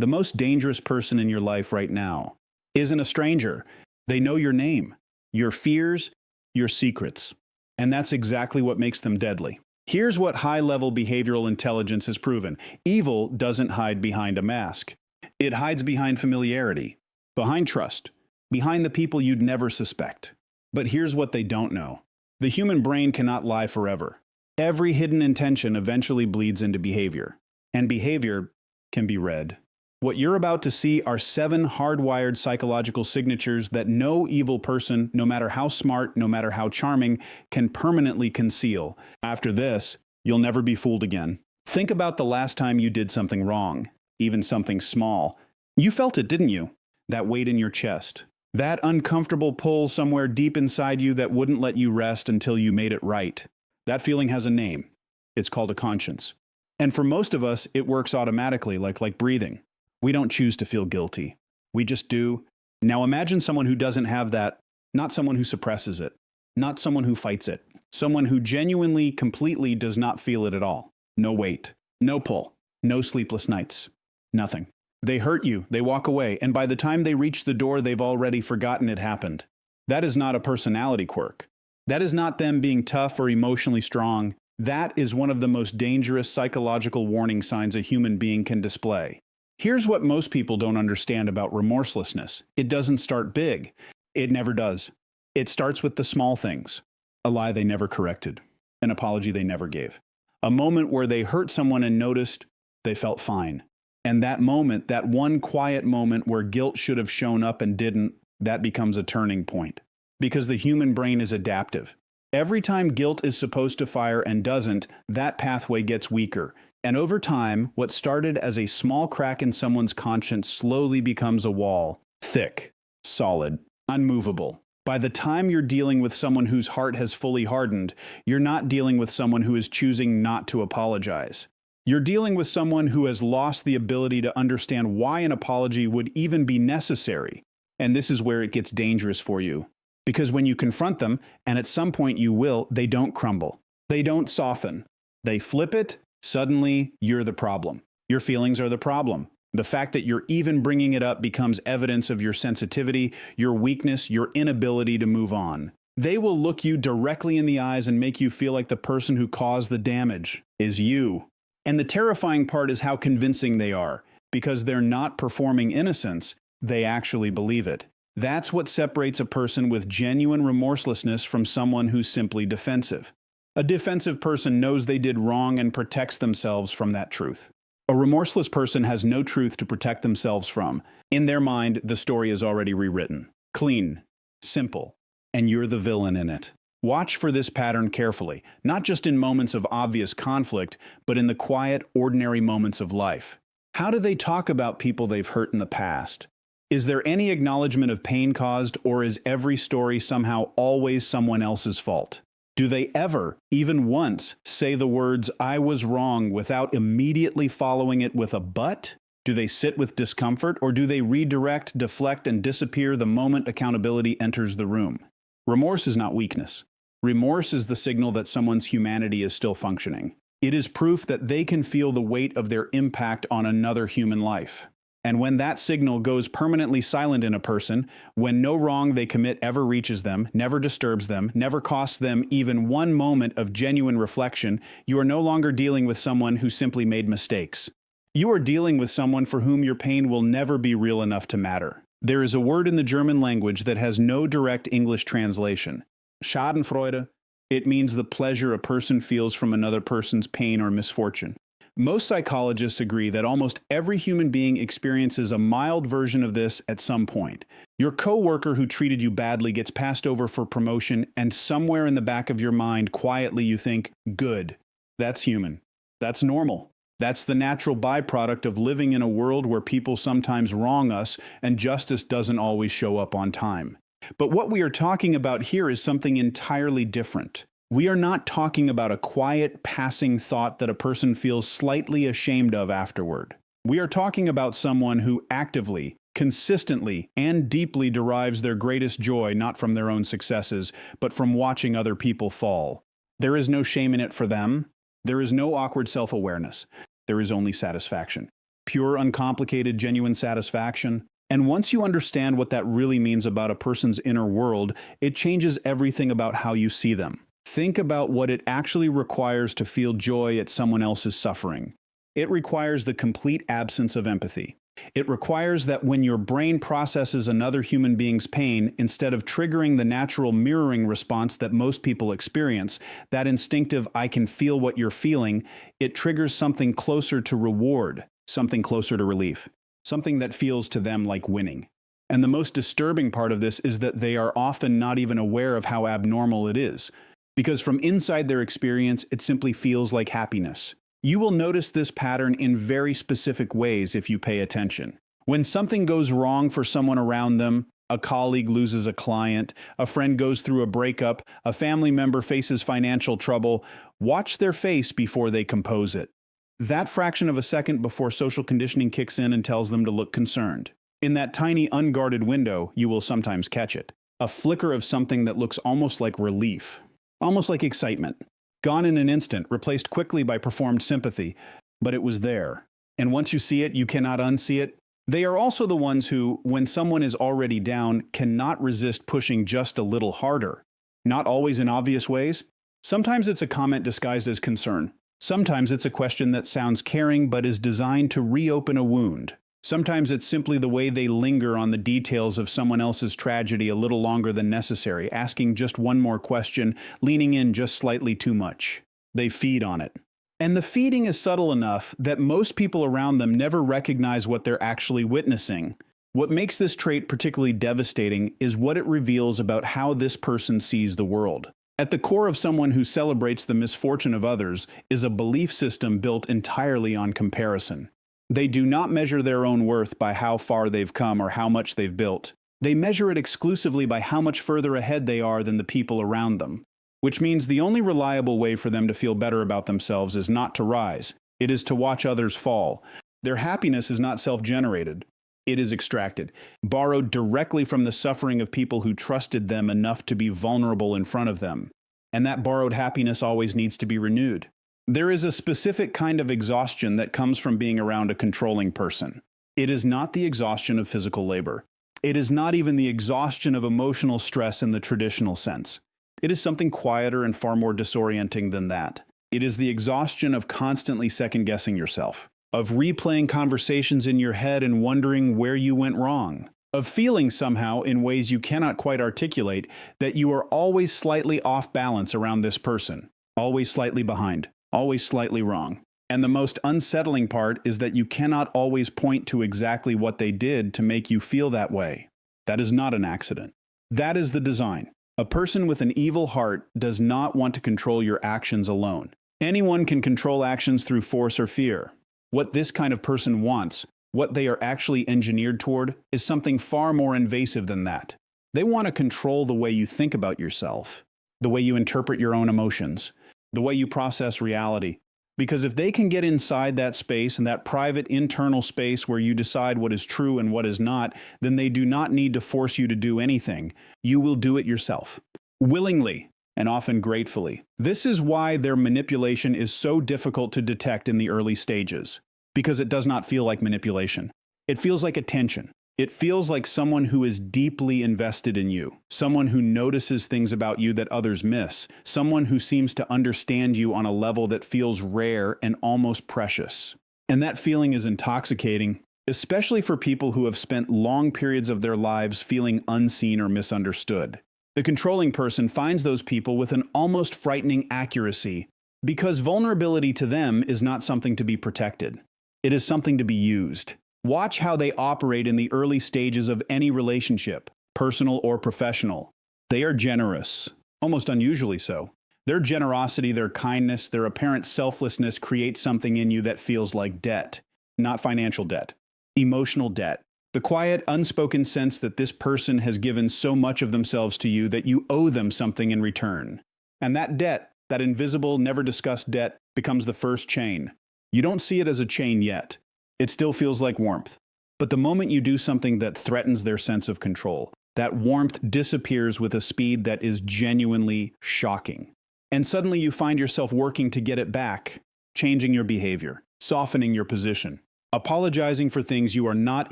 The most dangerous person in your life right now isn't a stranger. They know your name, your fears, your secrets. And that's exactly what makes them deadly. Here's what high-level behavioral intelligence has proven. Evil doesn't hide behind a mask. It hides behind familiarity, behind trust, behind the people you'd never suspect. But here's what they don't know. The human brain cannot lie forever. Every hidden intention eventually bleeds into behavior. And behavior can be read. What you're about to see are 7 hardwired psychological signatures that no evil person, no matter how smart, no matter how charming, can permanently conceal. After this, you'll never be fooled again. Think about the last time you did something wrong, even something small. You felt it, didn't you? That weight in your chest. That uncomfortable pull somewhere deep inside you that wouldn't let you rest until you made it right. That feeling has a name. It's called a conscience. And for most of us, it works automatically, like breathing. We don't choose to feel guilty. We just do. Now imagine someone who doesn't have that, not someone who suppresses it, not someone who fights it, someone who genuinely, completely does not feel it at all. No weight, no pull, no sleepless nights, nothing. They hurt you, they walk away, and by the time they reach the door, they've already forgotten it happened. That is not a personality quirk. That is not them being tough or emotionally strong. That is one of the most dangerous psychological warning signs a human being can display. Here's what most people don't understand about remorselessness. It doesn't start big. It never does. It starts with the small things. A lie they never corrected. An apology they never gave. A moment where they hurt someone and noticed they felt fine. And that moment, that one quiet moment where guilt should have shown up and didn't, that becomes a turning point. Because the human brain is adaptive. Every time guilt is supposed to fire and doesn't, that pathway gets weaker. And over time, what started as a small crack in someone's conscience slowly becomes a wall. Thick, solid, unmovable. By the time you're dealing with someone whose heart has fully hardened, you're not dealing with someone who is choosing not to apologize. You're dealing with someone who has lost the ability to understand why an apology would even be necessary. And this is where it gets dangerous for you. Because when you confront them, and at some point you will, they don't crumble. They don't soften. They flip it. Suddenly, you're the problem. Your feelings are the problem. The fact that you're even bringing it up becomes evidence of your sensitivity, your weakness, your inability to move on. They will look you directly in the eyes and make you feel like the person who caused the damage is you. And the terrifying part is how convincing they are. Because they're not performing innocence, they actually believe it. That's what separates a person with genuine remorselessness from someone who's simply defensive. A defensive person knows they did wrong and protects themselves from that truth. A remorseless person has no truth to protect themselves from. In their mind, the story is already rewritten. Clean, simple, and you're the villain in it. Watch for this pattern carefully, not just in moments of obvious conflict, but in the quiet, ordinary moments of life. How do they talk about people they've hurt in the past? Is there any acknowledgement of pain caused, or is every story somehow always someone else's fault? Do they ever, even once, say the words, "I was wrong," without immediately following it with a "but"? Do they sit with discomfort, or do they redirect, deflect, and disappear the moment accountability enters the room? Remorse is not weakness. Remorse is the signal that someone's humanity is still functioning. It is proof that they can feel the weight of their impact on another human life. And when that signal goes permanently silent in a person, when no wrong they commit ever reaches them, never disturbs them, never costs them even one moment of genuine reflection, you are no longer dealing with someone who simply made mistakes. You are dealing with someone for whom your pain will never be real enough to matter. There is a word in the German language that has no direct English translation. Schadenfreude. It means the pleasure a person feels from another person's pain or misfortune. Most psychologists agree that almost every human being experiences a mild version of this at some point. Your coworker who treated you badly gets passed over for promotion, and somewhere in the back of your mind, quietly you think, good. That's human. That's normal. That's the natural byproduct of living in a world where people sometimes wrong us and justice doesn't always show up on time. But what we are talking about here is something entirely different. We are not talking about a quiet, passing thought that a person feels slightly ashamed of afterward. We are talking about someone who actively, consistently, and deeply derives their greatest joy not from their own successes, but from watching other people fall. There is no shame in it for them. There is no awkward self-awareness. There is only satisfaction. pure, uncomplicated, genuine satisfaction. And once you understand what that really means about a person's inner world, it changes everything about how you see them. Think about what it actually requires to feel joy at someone else's suffering. It requires the complete absence of empathy. It requires that when your brain processes another human being's pain, instead of triggering the natural mirroring response that most people experience, that instinctive "I can feel what you're feeling," it triggers something closer to reward, something closer to relief, something that feels to them like winning. And the most disturbing part of this is that they are often not even aware of how abnormal it is, because from inside their experience, it simply feels like happiness. You will notice this pattern in very specific ways if you pay attention. When something goes wrong for someone around them, a colleague loses a client, a friend goes through a breakup, a family member faces financial trouble, watch their face before they compose it. That fraction of a second before social conditioning kicks in and tells them to look concerned. In that tiny unguarded window, you will sometimes catch it. A flicker of something that looks almost like relief, almost like excitement. Gone in an instant, replaced quickly by performed sympathy, but it was there. And once you see it, you cannot unsee it. They are also the ones who, when someone is already down, cannot resist pushing just a little harder. Not always in obvious ways. Sometimes it's a comment disguised as concern. Sometimes it's a question that sounds caring but is designed to reopen a wound. Sometimes it's simply the way they linger on the details of someone else's tragedy a little longer than necessary, asking just one more question, leaning in just slightly too much. They feed on it. And the feeding is subtle enough that most people around them never recognize what they're actually witnessing. What makes this trait particularly devastating is what it reveals about how this person sees the world. At the core of someone who celebrates the misfortune of others is a belief system built entirely on comparison. They do not measure their own worth by how far they've come or how much they've built. They measure it exclusively by how much further ahead they are than the people around them. Which means the only reliable way for them to feel better about themselves is not to rise. It is to watch others fall. Their happiness is not self-generated. It is extracted, borrowed directly from the suffering of people who trusted them enough to be vulnerable in front of them. And that borrowed happiness always needs to be renewed. There is a specific kind of exhaustion that comes from being around a controlling person. It is not the exhaustion of physical labor. It is not even the exhaustion of emotional stress in the traditional sense. It is something quieter and far more disorienting than that. It is the exhaustion of constantly second-guessing yourself, of replaying conversations in your head and wondering where you went wrong, of feeling somehow, in ways you cannot quite articulate, that you are always slightly off balance around this person, always slightly behind, always slightly wrong. And the most unsettling part is that you cannot always point to exactly what they did to make you feel that way. That is not an accident. That is the design. A person with an evil heart does not want to control your actions alone. Anyone can control actions through force or fear. What this kind of person wants, what they are actually engineered toward, is something far more invasive than that. They want to control the way you think about yourself, the way you interpret your own emotions, the way you process reality. Because if they can get inside that space and that private internal space where you decide what is true and what is not, then they do not need to force you to do anything. You will do it yourself, willingly and often gratefully. This is why their manipulation is so difficult to detect in the early stages, because it does not feel like manipulation. It feels like attention. It feels like someone who is deeply invested in you, someone who notices things about you that others miss, someone who seems to understand you on a level that feels rare and almost precious. And that feeling is intoxicating, especially for people who have spent long periods of their lives feeling unseen or misunderstood. The controlling person finds those people with an almost frightening accuracy, because vulnerability to them is not something to be protected. It is something to be used. Watch how they operate in the early stages of any relationship, personal or professional. They are generous, almost unusually so. Their generosity, their kindness, their apparent selflessness creates something in you that feels like debt. Not financial debt, emotional debt. The quiet, unspoken sense that this person has given so much of themselves to you that you owe them something in return. And that debt, that invisible, never discussed debt, becomes the first chain. You don't see it as a chain yet. It still feels like warmth. But the moment you do something that threatens their sense of control, that warmth disappears with a speed that is genuinely shocking. And suddenly you find yourself working to get it back, changing your behavior, softening your position, apologizing for things you are not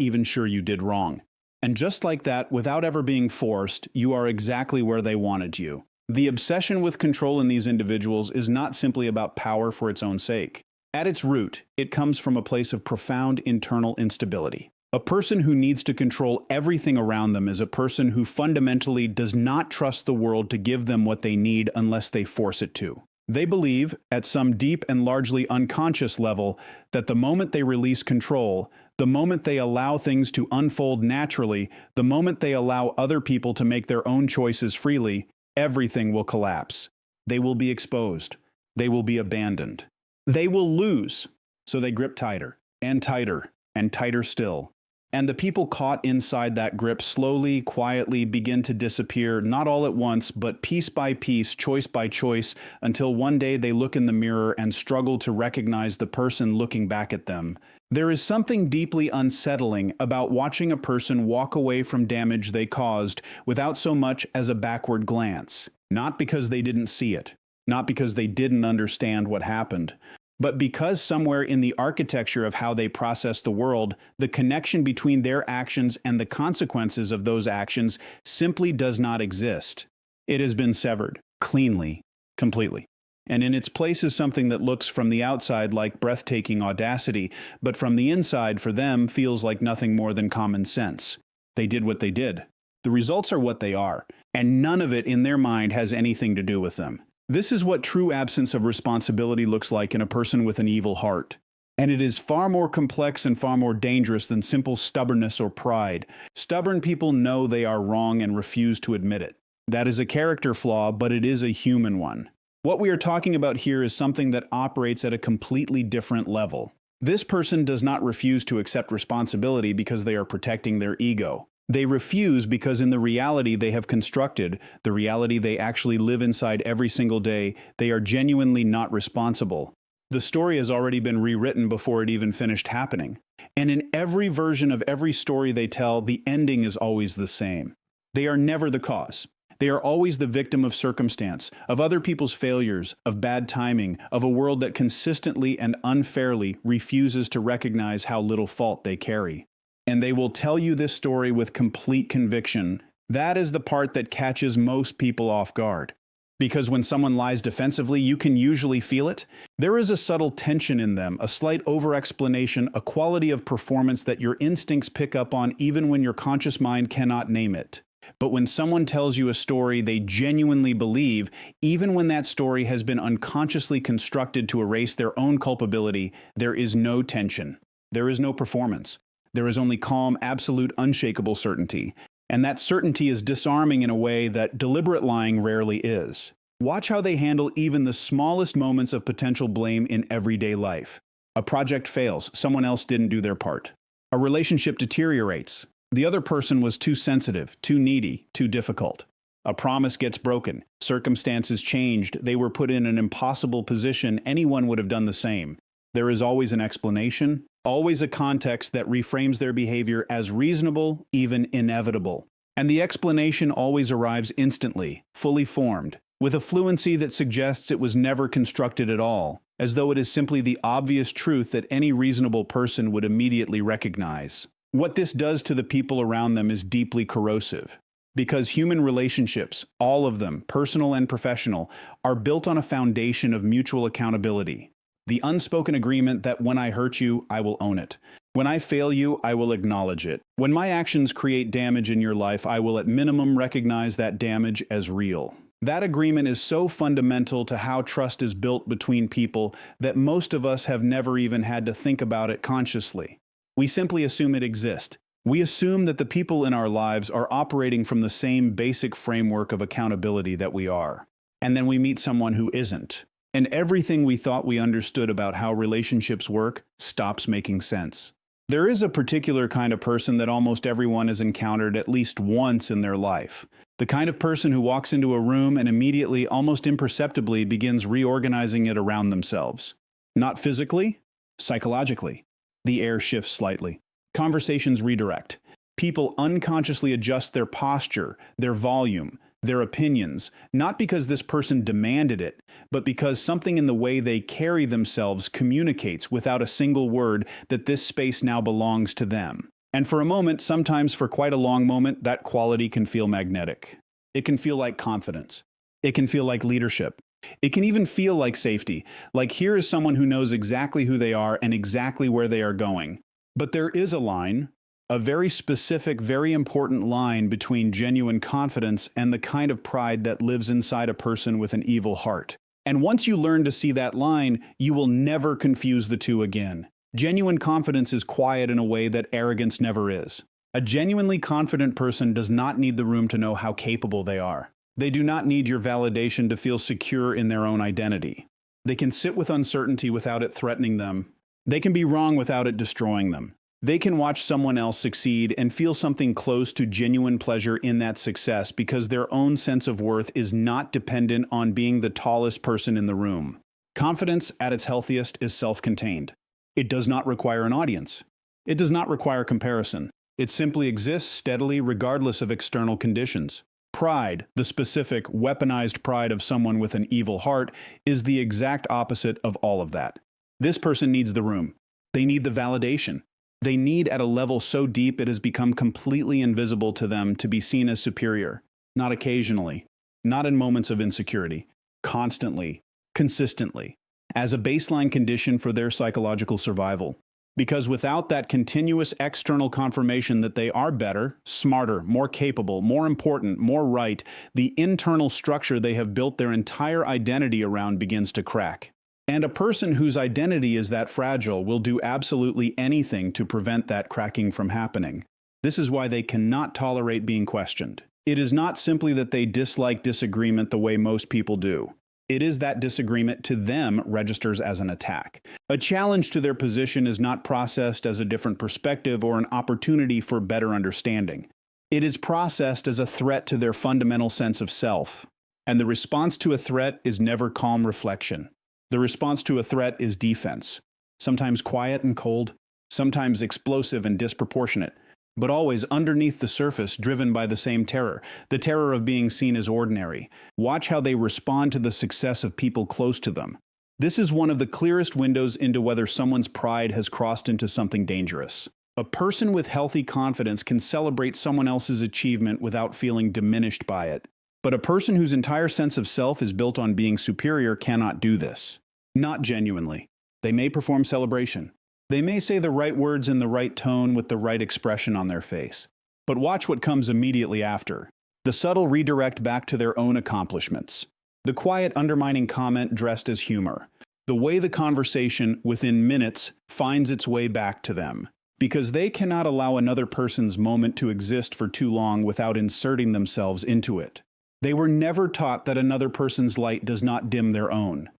even sure you did wrong. And just like that, without ever being forced, you are exactly where they wanted you. The obsession with control in these individuals is not simply about power for its own sake. At its root, it comes from a place of profound internal instability. A person who needs to control everything around them is a person who fundamentally does not trust the world to give them what they need unless they force it to. They believe, at some deep and largely unconscious level, that the moment they release control, the moment they allow things to unfold naturally, the moment they allow other people to make their own choices freely, everything will collapse. They will be exposed. They will be abandoned. They will lose. So they grip tighter, and tighter, and tighter still. And the people caught inside that grip slowly, quietly begin to disappear, not all at once, but piece by piece, choice by choice, until one day they look in the mirror and struggle to recognize the person looking back at them. There is something deeply unsettling about watching a person walk away from damage they caused without so much as a backward glance. Not because they didn't see it, not because they didn't understand what happened, but because somewhere in the architecture of how they process the world, the connection between their actions and the consequences of those actions simply does not exist. It has been severed, cleanly, completely. And in its place is something that looks from the outside like breathtaking audacity, but from the inside for them feels like nothing more than common sense. They did what they did. The results are what they are, and none of it in their mind has anything to do with them. This is what true absence of responsibility looks like in a person with an evil heart. And it is far more complex and far more dangerous than simple stubbornness or pride. Stubborn people know they are wrong and refuse to admit it. That is a character flaw, but it is a human one. What we are talking about here is something that operates at a completely different level. This person does not refuse to accept responsibility because they are protecting their ego. They refuse because in the reality they have constructed, the reality they actually live inside every single day, they are genuinely not responsible. The story has already been rewritten before it even finished happening. And in every version of every story they tell, the ending is always the same. They are never the cause. They are always the victim of circumstance, of other people's failures, of bad timing, of a world that consistently and unfairly refuses to recognize how little fault they carry. And they will tell you this story with complete conviction. That is the part that catches most people off guard. Because when someone lies defensively, you can usually feel it. There is a subtle tension in them, a slight over-explanation, a quality of performance that your instincts pick up on even when your conscious mind cannot name it. But when someone tells you a story they genuinely believe, even when that story has been unconsciously constructed to erase their own culpability, there is no tension. There is no performance. There is only calm, absolute, unshakable certainty. And that certainty is disarming in a way that deliberate lying rarely is. Watch how they handle even the smallest moments of potential blame in everyday life. A project fails, someone else didn't do their part. A relationship deteriorates. The other person was too sensitive, too needy, too difficult. A promise gets broken. Circumstances changed. They were put in an impossible position. Anyone would have done the same. There is always an explanation, always a context that reframes their behavior as reasonable, even inevitable. And the explanation always arrives instantly, fully formed, with a fluency that suggests it was never constructed at all, as though it is simply the obvious truth that any reasonable person would immediately recognize. What this does to the people around them is deeply corrosive. Because human relationships, all of them, personal and professional, are built on a foundation of mutual accountability. The unspoken agreement that when I hurt you, I will own it. When I fail you, I will acknowledge it. When my actions create damage in your life, I will at minimum recognize that damage as real. That agreement is so fundamental to how trust is built between people that most of us have never even had to think about it consciously. We simply assume it exists. We assume that the people in our lives are operating from the same basic framework of accountability that we are. And then we meet someone who isn't. And everything we thought we understood about how relationships work stops making sense. There is a particular kind of person that almost everyone has encountered at least once in their life. The kind of person who walks into a room and immediately, almost imperceptibly, begins reorganizing it around themselves. Not physically, psychologically. The air shifts slightly. Conversations redirect. People unconsciously adjust their posture, their volume, their opinions, not because this person demanded it, but because something in the way they carry themselves communicates without a single word that this space now belongs to them. And for a moment, sometimes for quite a long moment, that quality can feel magnetic. It can feel like confidence. It can feel like leadership. It can even feel like safety, like here is someone who knows exactly who they are and exactly where they are going. But there is a line, a very specific, very important line between genuine confidence and the kind of pride that lives inside a person with an evil heart. And once you learn to see that line, you will never confuse the two again. Genuine confidence is quiet in a way that arrogance never is. A genuinely confident person does not need the room to know how capable they are. They do not need your validation to feel secure in their own identity. They can sit with uncertainty without it threatening them. They can be wrong without it destroying them. They can watch someone else succeed and feel something close to genuine pleasure in that success because their own sense of worth is not dependent on being the tallest person in the room. Confidence at its healthiest is self-contained. It does not require an audience. It does not require comparison. It simply exists steadily regardless of external conditions. Pride, the specific, weaponized pride of someone with an evil heart, is the exact opposite of all of that. This person needs the room. They need the validation. They need at a level so deep it has become completely invisible to them to be seen as superior. Not occasionally, not in moments of insecurity, constantly, consistently, as a baseline condition for their psychological survival. Because without that continuous external confirmation that they are better, smarter, more capable, more important, more right, the internal structure they have built their entire identity around begins to crack. And a person whose identity is that fragile will do absolutely anything to prevent that cracking from happening. This is why they cannot tolerate being questioned. It is not simply that they dislike disagreement the way most people do. It is that disagreement to them registers as an attack. A challenge to their position is not processed as a different perspective or an opportunity for better understanding. It is processed as a threat to their fundamental sense of self. And the response to a threat is never calm reflection. The response to a threat is defense, sometimes quiet and cold, sometimes explosive and disproportionate, but always underneath the surface driven by the same terror, the terror of being seen as ordinary. Watch how they respond to the success of people close to them. This is one of the clearest windows into whether someone's pride has crossed into something dangerous. A person with healthy confidence can celebrate someone else's achievement without feeling diminished by it. But a person whose entire sense of self is built on being superior cannot do this. Not genuinely. They may perform celebration. They may say the right words in the right tone with the right expression on their face. But watch what comes immediately after. The subtle redirect back to their own accomplishments. The quiet undermining comment dressed as humor. The way the conversation, within minutes, finds its way back to them. Because they cannot allow another person's moment to exist for too long without inserting themselves into it. They were never taught that another person's light does not dim their own.